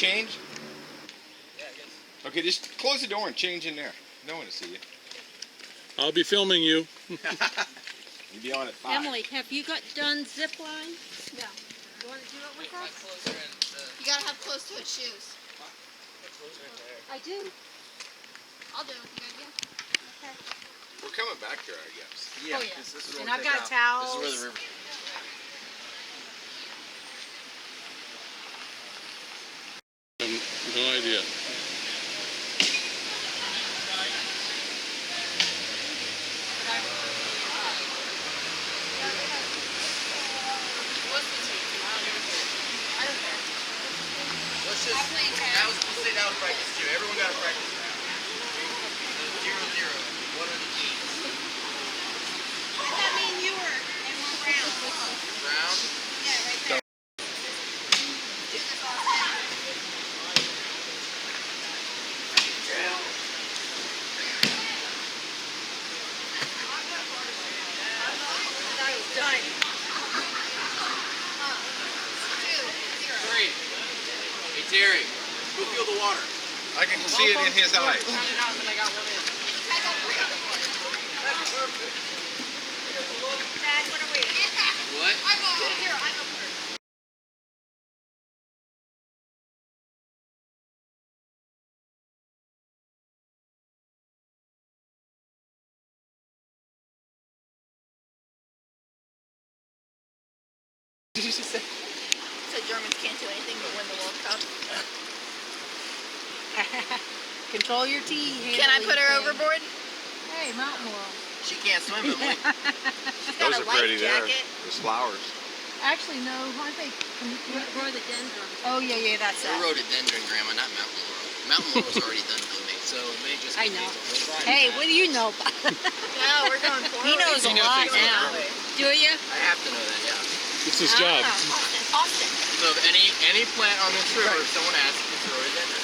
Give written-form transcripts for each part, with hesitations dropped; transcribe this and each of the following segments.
change? Yeah, I guess. Okay, just close the door and change in there. No one to see you. I'll be filming you. You'll be on at 5. Emily, have you got done zip line? No. You want to do it with us? You gotta have closed-toed shoes. I do. I'll do it with you guys, yeah. Okay. We're coming back here, I guess. Oh, yeah. This is where And we I've take got out. towels. This is where the river. No idea. Let's just. That was practice too. Everyone got to practice now. The 0-0. What are the keys? Does that mean you were in one round? Round. Yeah, right there. Do this all time. I was done. 2-0. 3. Hey Terry, go feel the water. I can see it in his eyes. Dad, what are we? What? I go here. I go first. Did you just say? So Germans can't do anything but win the World Cup. Control your tea. Can I put her overboard? Hey, mountain laurel. She can't swim, Emily. She's got Those a are life pretty there. jacket. There's flowers. Actually, no. I think rhododendron. Oh yeah, that's They're that. rhododendron, Grandma, not mountain laurel. Mountain laurel's already done blooming, so it may just. I know. Hey, what do you know? No, we're going forward. He knows a He knows lot things now. about Do you? I have to know that, yeah. It's his job. Austin. So if any plant on this river, if someone asks, it's rhododendron.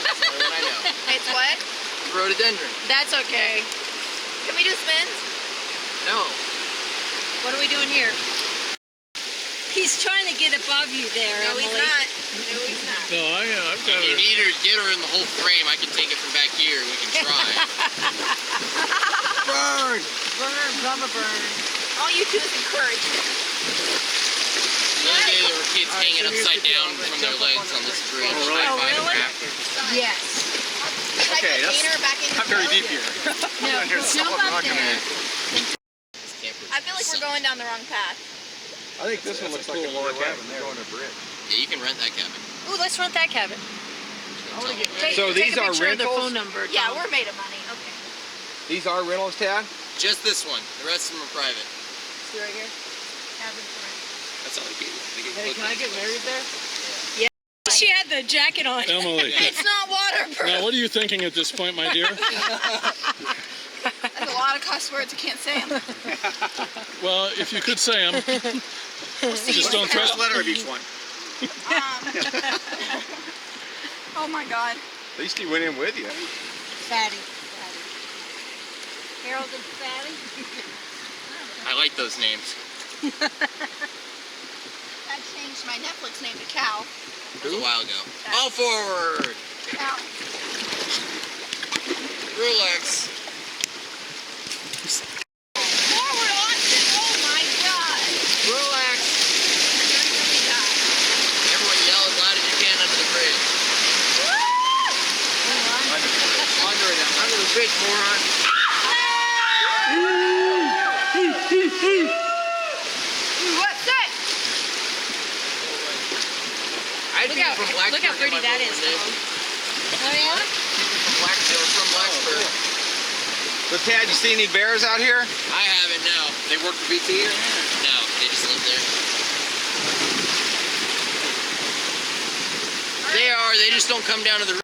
That's the only one I know. It's what? Rhododendron. That's okay. Can we do spins? No. What are we doing here? He's trying to get above you there, No, Emily. he's not. No, he's not. No, I've got If it. you either get her in the whole frame, I can take it from back here and we can try. Burn! Burn, Bubba burn. All you do is encourage him. The other day there were kids hanging upside down from their legs on this bridge. Oh, really? High-fiving really? rafters. Yes. Should I Okay, put that's Gainer back in the not very boat? deep here. No, There's jump solid up rock in there. it. This camper's I feel like we're going down the wrong path. I think this one looks like a log cabin there. Going to bridge. Yeah, you can rent that cabin. Ooh, let's rent that cabin. So these are Their rentals? phone number. Yeah, we're made of money. Okay. These are rentals, Tad? Just this one. The rest of them are private. See right here? Cabin for rent. That's all you get. Hey, can I get married there? Yeah. She had the jacket on. Emily. It's not waterproof. Now, what are you thinking at this point, my dear? There's a lot of cuss words. I can't say them. Well, if you could say them, just don't First threaten. letter of each one. Oh my God. At least he went in with you. Fatty. Harold and Fatty. I like those names. I changed my Netflix name to Cal. That was a while ago. All forward! Cal. Relax. Forward, Austin. Oh my God. Relax. You're gonna really die. Everyone yell as loud as you can under the bridge. Under the bridge, moron. What's that? I had people from Blacksburg. Look how pretty in my that boat is. one day. Oh yeah? From Blacksburg. So Tad, you see any bears out here? I haven't, no. They work for BT here? No, they just live there. They are, they just don't come down to the river.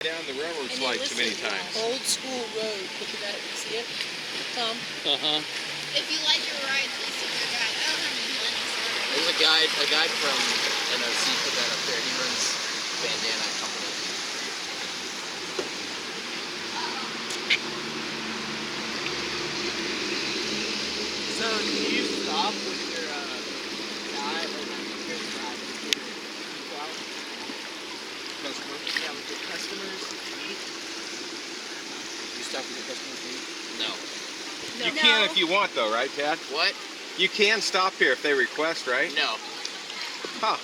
Down the railroad And slide then too many listen, times. Old school road. Look at that. You see it? Tom? Uh-huh. If you like your ride, please tip your guide. I don't have any money, sorry. There's a guy from NOC put that up there. He runs Bandana Company. So do you stop with your guide or not your guide with your people out? Customer. Yeah, with your customers meet. You stop with your customers meet? No. You can if you want though, right, Tad? What? You can stop here if they request, right? No. Huh.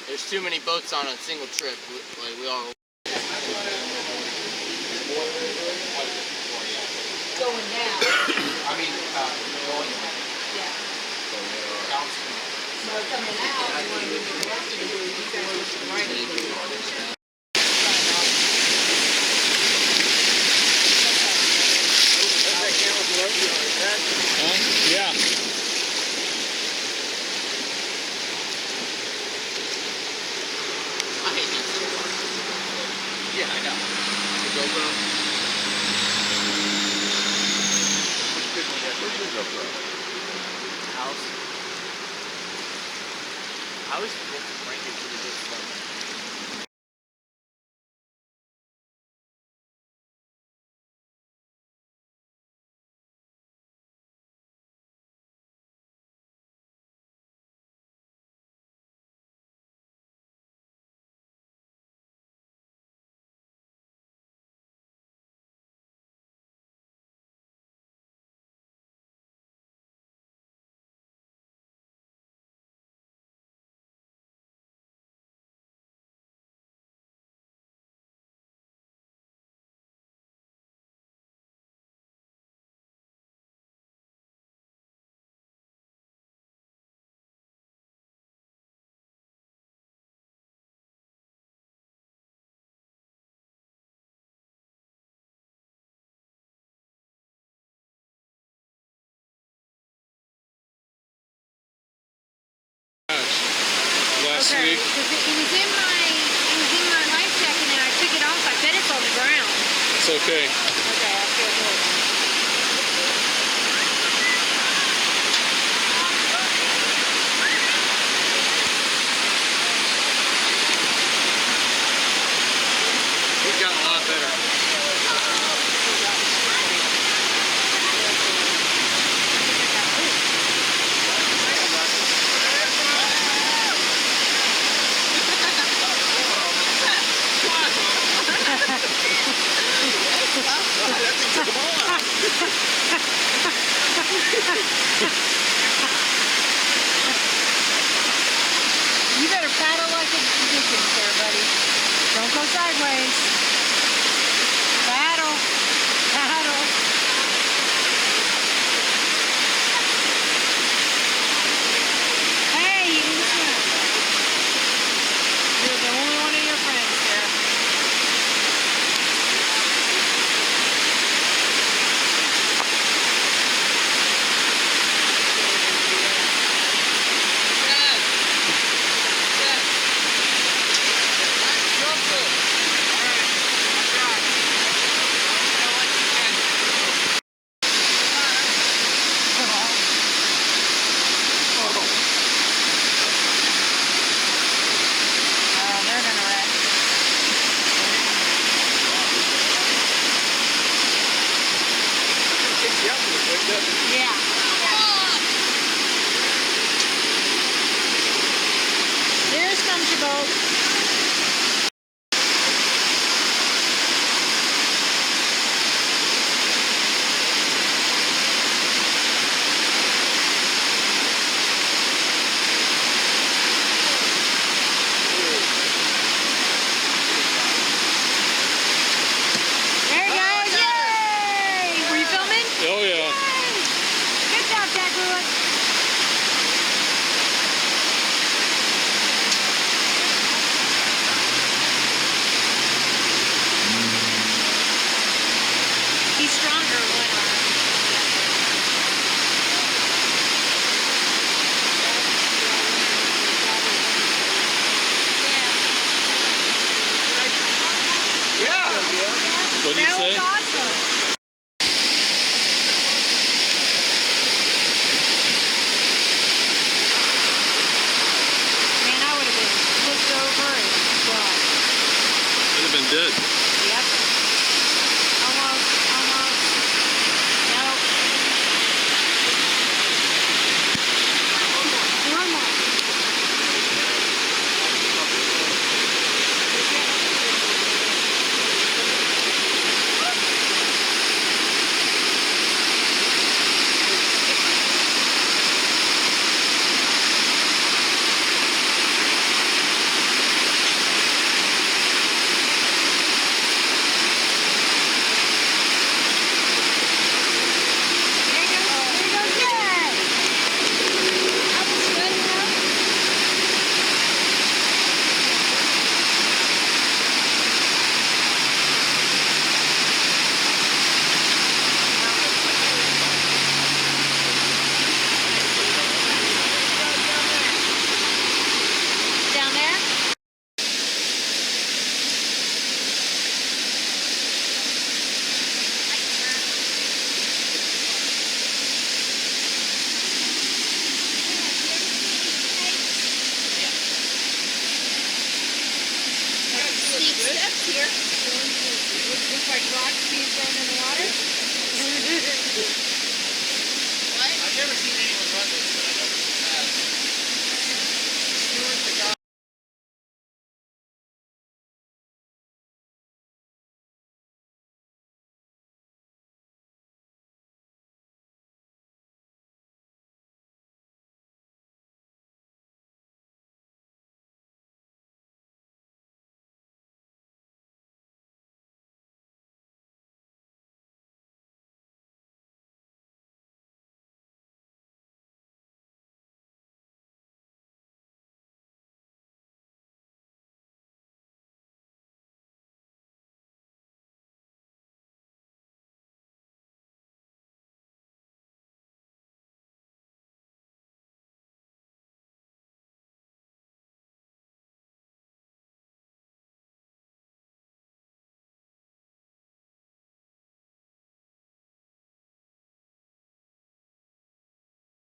There's too many boats on a single trip. Like we all. Going down. I mean, going. Yeah. So coming out, you want to move the Rafting and you guys are looking right at the Huh? Yeah. I hate that so much. Yeah, I know. The GoPro. Where's your GoPro? House. I always forget to bring it to the good stuff. Last Okay, week. because it was in my life jacket and I took it off. I bet it's on the ground. It's okay. Okay, I feel good. We've gotten a lot better. You better paddle like a Dickens there, buddy. Don't go sideways. Paddle. Paddle. Hey, you didn't swim. You're the only one of your friends there. Oh, they're gonna wreck. Yeah. There's comes your boat. There you go. Yay! Were you filming? Oh, yeah. Good job, Jack Lewis. say? was awesome.